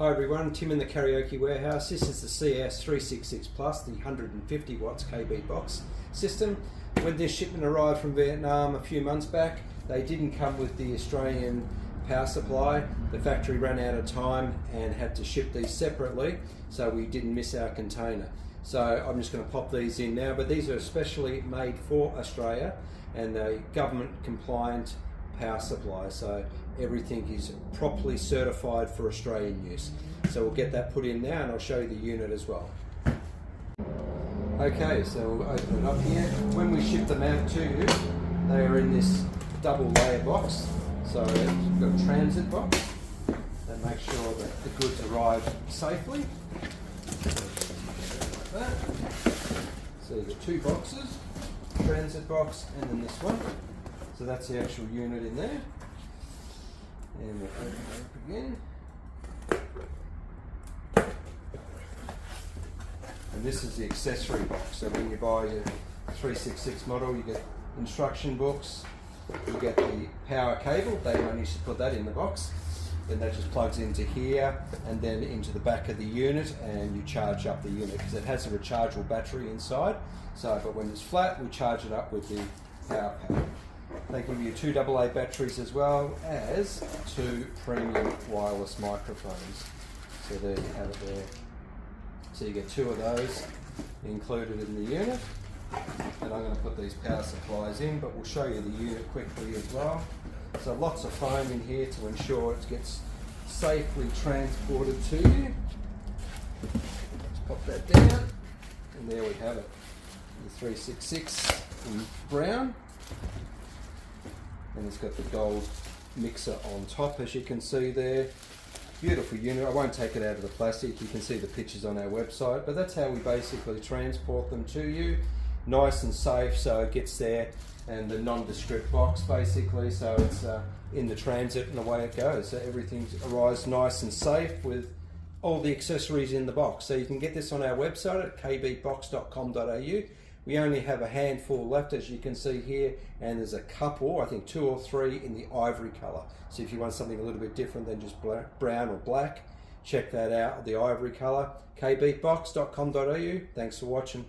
Hi everyone, Tim in the Karaoke warehouse. This is the CS-366Plus, the 150 watts KBEATBOX system. When this shipment arrived from Vietnam a few months back, they didn't come with the Australian power supply. The factory ran out of time and had to ship these separately, so we didn't miss our container. So I'm just going to pop these in now, but these are especially made for Australia and a government compliant power supply, so everything is properly certified for Australian use. So we'll get that put in now and I'll show you the unit as well. Okay, so we'll open it up here. When we ship them out to you, they are in this double layer box. So you've got a transit box that makes sure that the goods arrive safely. Like that. So you've got two boxes, transit box and then this one. So that's the actual unit in there. And we'll open it up again. And this is the accessory box. So when you buy your 366 model, you get instruction books, you get the power cable. They only used to put that in the box. Then that just plugs into here and then into the back of the unit, and you charge up the unit because it has a rechargeable battery inside. So, but when it's flat, we charge it up with the power pack. They give you two AA batteries as well as two premium wireless microphones. So there you have it there. So you get two of those included in the unit. And I'm going to put these power supplies in, but we'll show you the unit quickly as well. So lots of foam in here to ensure it gets safely transported to you. Let's pop that down, and there we have it. The 366 in brown. And it's got the gold mixer on top, as you can see there. Beautiful unit. I won't take it out of the plastic. You can see the pictures on our website, but that's how we basically transport them to you. Nice and safe, so it gets there, and the nondescript box basically, so it's in the transit and away it goes. So everything arrives nice and safe with all the accessories in the box. So you can get this on our website at kbeatbox.com.au. We only have a handful left, as you can see here, and there's a couple, I think 2 or 3 in the ivory colour. So if you want something a little bit different than just brown or black, check that out, the ivory colour. kbeatbox.com.au. Thanks for watching.